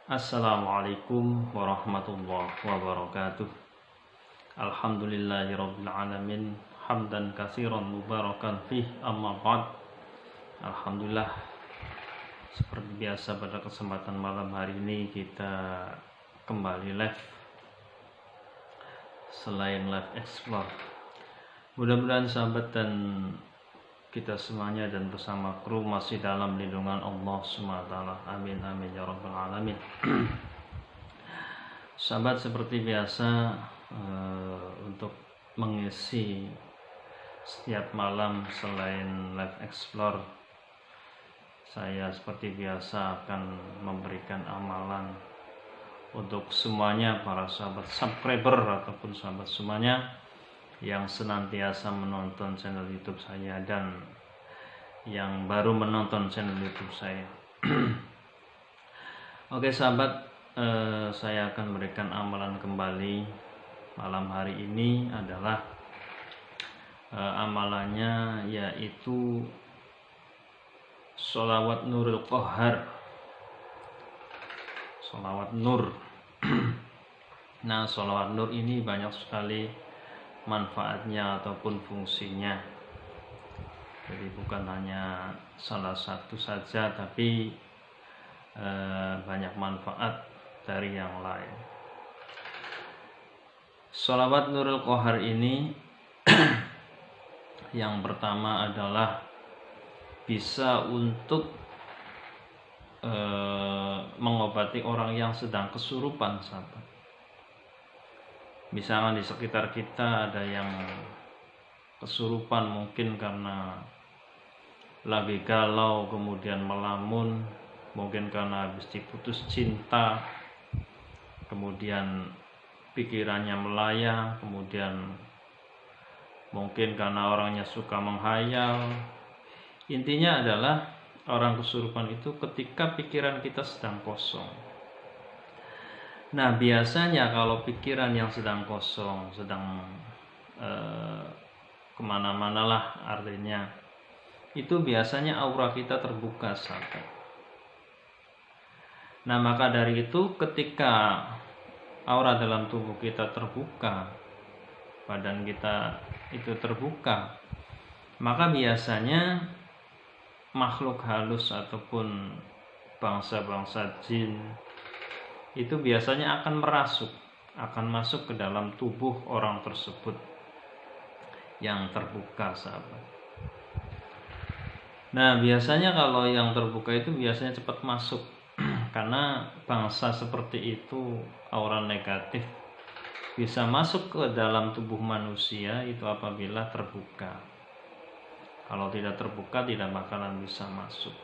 Assalamualaikum warahmatullahi wabarakatuh. Alhamdulillahirabbil alamin, hamdan katsiran mubarakan fih, amma ba'd. Alhamdulillah, seperti biasa pada kesempatan malam hari ini kita kembali live selain live explore. Mudah-mudahan sahabat dan kita semuanya dan bersama kru masih dalam lindungan Allah SWT. Amin amin ya rabbal alamin. Sahabat, seperti biasa untuk mengisi setiap malam selain live explore, saya seperti biasa akan memberikan amalan untuk semuanya, para sahabat subscriber ataupun sahabat semuanya yang senantiasa menonton channel YouTube saya dan yang baru menonton channel YouTube saya. Oke sahabat, saya akan memberikan amalan kembali malam hari ini. Adalah amalannya yaitu sholawat Nurul Qahar, sholawat Nur. Nah, sholawat Nur ini banyak sekali manfaatnya ataupun fungsinya. Jadi bukan hanya salah satu saja, tapi banyak manfaat dari yang lain. Sholawat Nurul Qahar ini yang pertama adalah bisa untuk mengobati orang yang sedang kesurupan, sahabat. Misalnya di sekitar kita ada yang kesurupan, mungkin karena lagi galau, kemudian melamun, mungkin karena habis diputus cinta, kemudian pikirannya melayang, kemudian mungkin karena orangnya suka menghayal. Intinya adalah orang kesurupan itu ketika pikiran kita sedang kosong. Nah, biasanya kalau pikiran yang sedang kosong, sedang kemana-mana lah artinya, itu biasanya aura kita terbuka, sahabat. Nah, maka dari itu ketika aura dalam tubuh kita terbuka, badan kita itu terbuka, maka biasanya makhluk halus ataupun bangsa-bangsa jin itu biasanya akan masuk ke dalam tubuh orang tersebut yang terbuka, sahabat. Nah, biasanya kalau yang terbuka itu biasanya cepat masuk karena bangsa seperti itu, aura negatif, bisa masuk ke dalam tubuh manusia itu apabila terbuka. Kalau tidak terbuka tidak bakalan bisa masuk.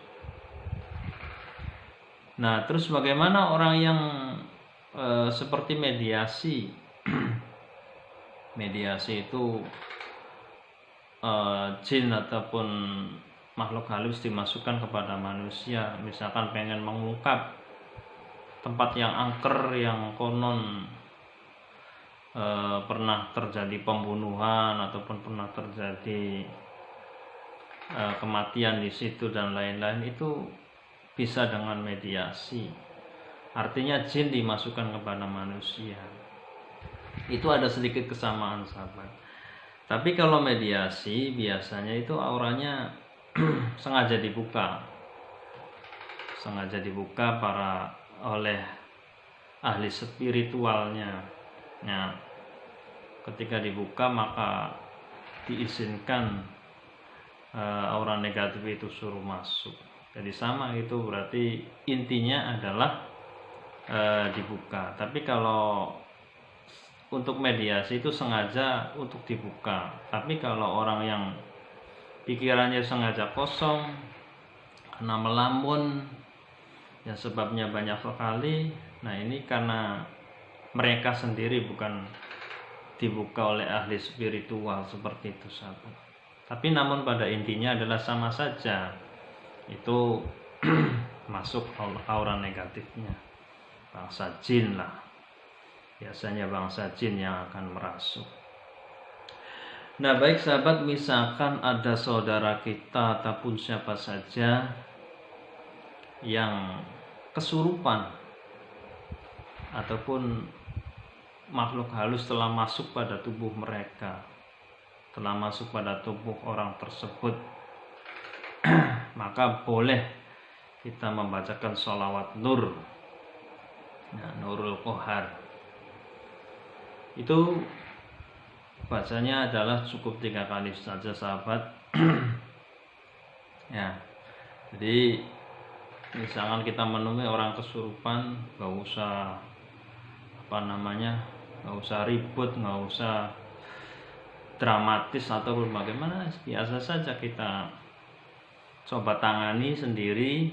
Nah, terus bagaimana orang yang seperti mediasi? Mediasi itu jin ataupun makhluk halus dimasukkan kepada manusia. Misalkan pengen mengungkap tempat yang angker, yang konon pernah terjadi pembunuhan ataupun pernah terjadi kematian di situ dan lain-lain, itu bisa dengan mediasi. Artinya jin dimasukkan kepada manusia. Itu ada sedikit kesamaan, sahabat. Tapi kalau mediasi biasanya itu auranya sengaja dibuka oleh ahli spiritualnya. Nah, ketika dibuka maka diizinkan aura negatif itu suruh masuk. Jadi sama, itu berarti intinya adalah dibuka. Tapi kalau untuk mediasi itu sengaja untuk dibuka. Tapi kalau orang yang pikirannya sengaja kosong karena melamun, ya sebabnya banyak sekali. Nah, ini karena mereka sendiri, bukan dibuka oleh ahli spiritual seperti itu, sahabat. Tapi namun pada intinya adalah sama saja, itu masuk aura negatifnya, bangsa jin lah. Biasanya bangsa jin yang akan merasuk. Nah, baik sahabat, misalkan ada saudara kita ataupun siapa saja yang kesurupan, ataupun makhluk halus telah masuk pada tubuh mereka, telah masuk pada tubuh orang tersebut, maka boleh kita membacakan sholawat nur, Nurul Qahar. Itu bacanya adalah cukup 3 kali saja sahabat. Ya, jadi misalkan kita menemui orang kesurupan, gak usah nggak usah ribut, nggak usah dramatis ataupun bagaimana, biasa saja kita coba tangani sendiri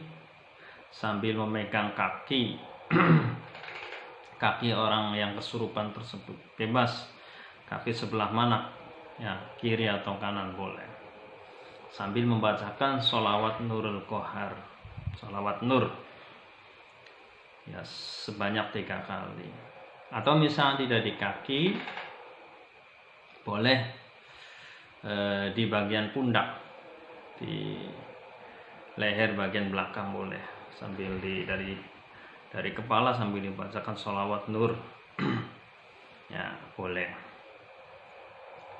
sambil memegang kaki kaki orang yang kesurupan tersebut, bebas kaki sebelah mana, ya kiri atau kanan boleh, sambil membacakan sholawat Nurul Qahar, sholawat nur, ya sebanyak 3 kali. Atau misalnya tidak di kaki, boleh di bagian pundak, di leher bagian belakang boleh, sambil dari kepala sambil dibacakan sholawat nur. Ya boleh,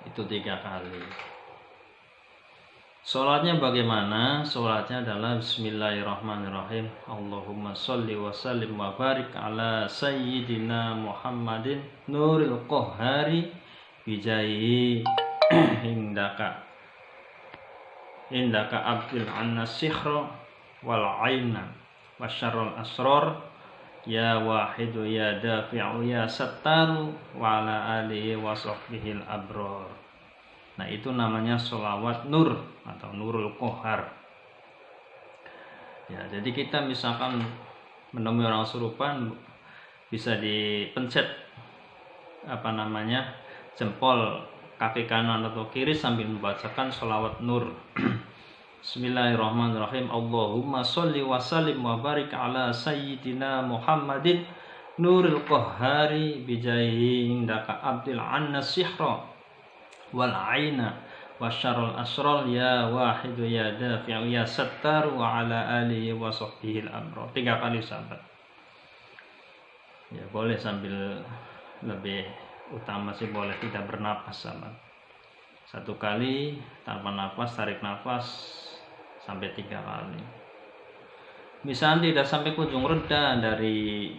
itu 3 kali. Sholatnya bagaimana? Sholatnya adalah Bismillahirrahmanirrahim. Allahumma sholli wa sallim wa barik ala sayyidina Muhammadin Nuril Qahari bijaihi indaka abdil anna sihra wal aina wasyarrul asrar ya wahidu ya dafi'u ya sattaru wa ala alihi wa sahbihil abrar. Nah, itu namanya sholawat nur atau Nurul Qahar. Ya, jadi kita misalkan menemui orang kesurupan, bisa dipencet jempol kaki kanan atau kiri sambil membacakan sholawat nur. Bismillahirrahmanirrahim. Allahumma sholli wa sallim wa barik ala sayyidina Muhammadin Nuril Qahari bijaihi indaka abdil anna sihra wal aina wasyarrul asrar ya wahidu ya dafi'u ya sattar wa ala alihi wa sahbihil abrar. 3 kali sahabat. Ya boleh sambil, lebih utama sih boleh tidak bernapas sahabat. 1 kali tanpa nafas, tarik nafas sampai 3 kali. Misalnya tidak sampai ke ujung reda, dari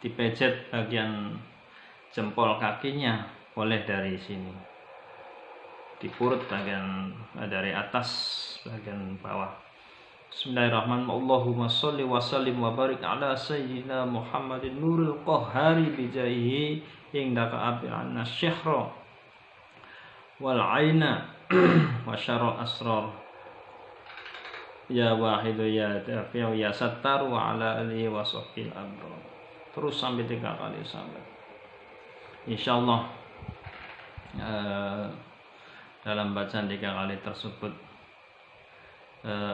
dipejet bagian jempol kakinya, boleh dari sini, di perut bagian dari atas bagian bawah. Bismillahirrahmanirrahim. Allahumma sholli wa sallim wa barik ala sayyidina Muhammadin Nuril Qahari bijaihi indaka abdil anna sihra wal aina wa syarrul asrar ya wahidu ya dafi'u ya sattar wa ala alihi wa sahbihi abrar. Terus sampai 3 kali sahabat. Insyaallah dalam bacaan 3 kali tersebut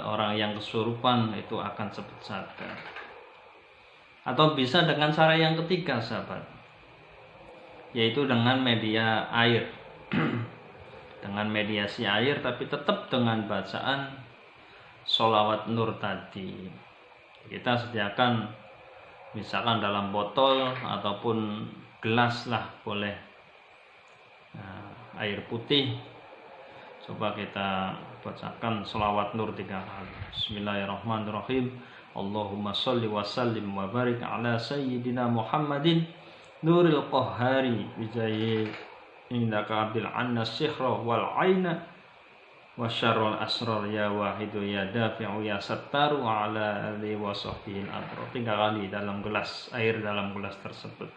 orang yang kesurupan itu akan cepat sadar. Atau bisa dengan cara yang ketiga sahabat, yaitu dengan media air. Dengan mediasi air, tapi tetap dengan bacaan sholawat nur tadi. Kita sediakan misalkan dalam botol ataupun gelas lah boleh, air putih. Coba kita bacakan sholawat nur 3 kali. Bismillahirrahmanirrahim. Allahumma sholli wa sallim wa barik ala sayyidina Muhammadin Nuril Qahari bijaihi indaka abdil anna sihra wal aina wasyarrul asrar ya wahidu ya dafi'u ya sattaru wa ala alihi wa sahbihil abrar. 3 kali dalam gelas air, dalam gelas tersebut.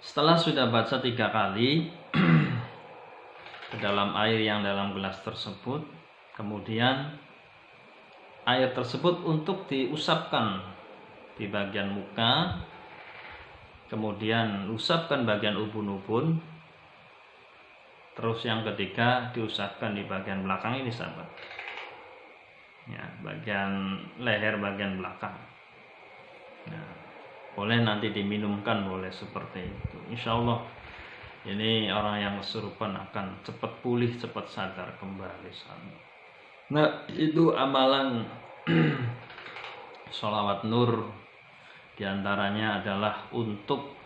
Setelah sudah baca 3 kali ke dalam air yang dalam gelas tersebut, kemudian air tersebut untuk diusapkan di bagian muka, kemudian usapkan bagian ubun-ubun, terus yang ketiga diusapkan di bagian belakang ini sahabat, ya, bagian leher bagian belakang. Nah, boleh nanti diminumkan, boleh seperti itu. Insyaallah ini orang yang kesurupan akan cepat pulih, cepat sadar kembali sahabat. Nah, itu amalan sholawat nur Di antaranya adalah untuk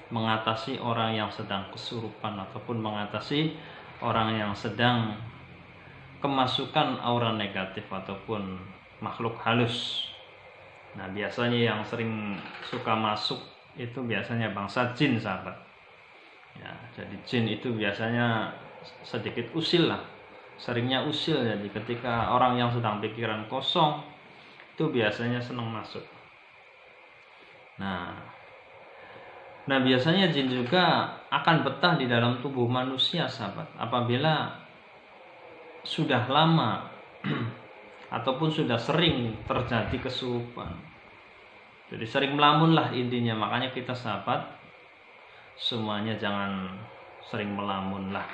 mengatasi orang yang sedang kesurupan ataupun mengatasi orang yang sedang kemasukan aura negatif ataupun makhluk halus. Nah, biasanya yang sering suka masuk itu biasanya bangsa jin, sahabat. Ya, jadi jin itu biasanya sedikit usil lah, seringnya usil. Jadi ketika orang yang sedang pikiran kosong itu biasanya senang masuk. Nah, biasanya jin juga akan betah di dalam tubuh manusia, sahabat, apabila sudah lama ataupun sudah sering terjadi kesurupan. Jadi sering melamun lah intinya. Makanya kita, sahabat, semuanya jangan sering melamun lah.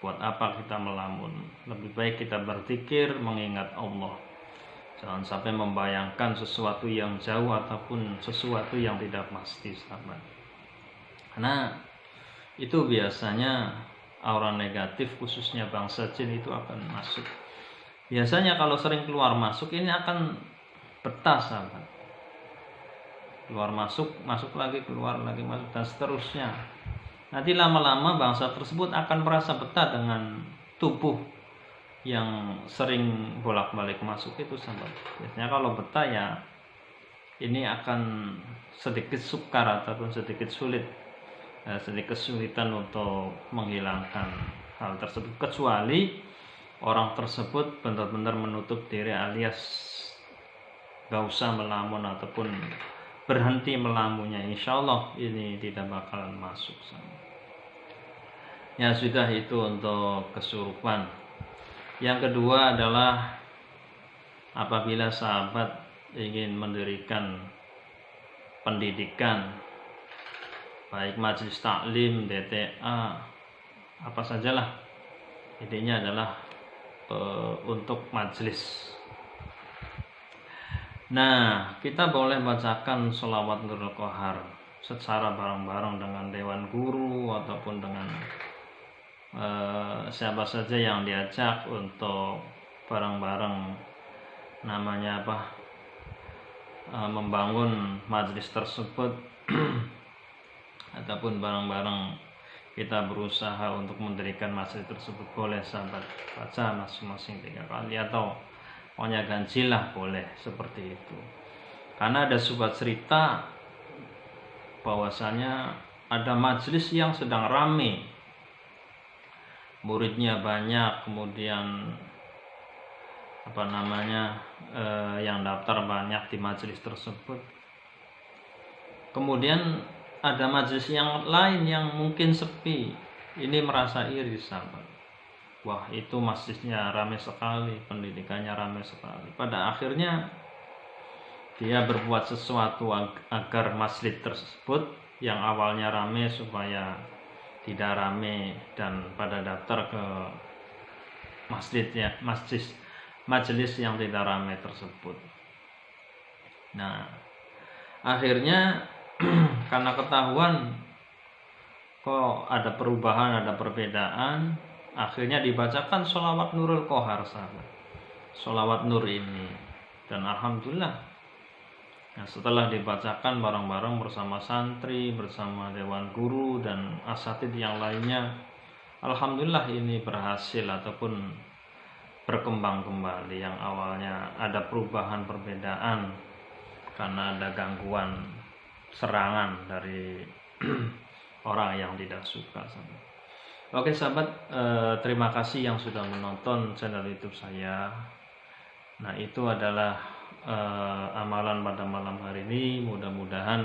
Buat apa kita melamun? Lebih baik kita berzikir, mengingat Allah. Jangan sampai membayangkan sesuatu yang jauh ataupun sesuatu yang tidak pasti, sahabat. Karena itu biasanya aura negatif khususnya bangsa jin itu akan masuk. Biasanya kalau sering keluar masuk ini akan betah, sahabat. Keluar masuk, masuk lagi, keluar lagi, masuk, dan seterusnya. Nanti lama-lama bangsa tersebut akan merasa betah dengan tubuh yang sering bolak-balik masuk itu, sahabat. Biasanya kalau betah ya ini akan sedikit sukar ataupun sedikit sulit, sedikit kesulitan untuk menghilangkan hal tersebut, kecuali orang tersebut benar-benar menutup diri alias gak usah melamun ataupun berhenti melamunnya. Insya Allah ini tidak bakalan masuk, sahabat. Ya sudah, itu untuk kesurupan. Yang kedua adalah apabila sahabat ingin mendirikan pendidikan, baik majelis taklim, DTA, apa sajalah, intinya adalah untuk majelis. Nah, kita boleh bacakan sholawat Nurul Qahar secara bareng-bareng dengan dewan guru ataupun dengan siapa saja yang diajak untuk bareng-bareng namanya membangun majelis tersebut ataupun bareng-bareng kita berusaha untuk mendirikan majelis tersebut. Boleh, sahabat, baca masing-masing 3 kali atau pokoknya ganjilah, boleh seperti itu. Karena ada sebuah cerita bahwasanya ada majelis yang sedang rame, muridnya banyak, kemudian yang daftar banyak di majelis tersebut. Kemudian ada majelis yang lain yang mungkin sepi. Ini merasa iri, sahabat. Wah, itu masjidnya ramai sekali, pendidikannya ramai sekali. Pada akhirnya dia berbuat sesuatu agar masjid tersebut yang awalnya ramai supaya tidak ramai dan pada daftar ke majelis yang tidak ramai tersebut. Nah, akhirnya karena ketahuan kok ada perubahan, ada perbedaan, akhirnya dibacakan sholawat Nurul Qahar, sahabat. Sholawat Nur ini, dan alhamdulillah, nah, setelah dibacakan bareng-bareng bersama santri, bersama dewan guru dan asatid yang lainnya, alhamdulillah ini berhasil ataupun berkembang kembali. Yang awalnya ada perubahan, perbedaan karena ada gangguan, serangan dari orang yang tidak suka, sahabat. Oke, sahabat, terima kasih yang sudah menonton channel YouTube saya. Nah, itu adalah amalan pada malam hari ini. Mudah-mudahan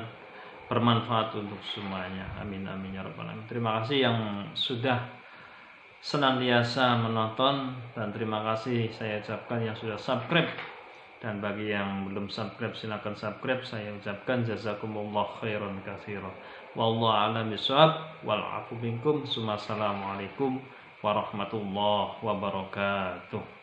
bermanfaat untuk semuanya. Amin amin ya rabbal alamin. Terima kasih yang sudah senantiasa menonton, dan terima kasih saya ucapkan yang sudah subscribe, dan bagi yang belum subscribe silakan subscribe. Saya ucapkan jazakumullah khairan katsiran. Wallahu a'lam bishawab, wal 'afu minkum. Assalamualaikum warahmatullahi wabarakatuh.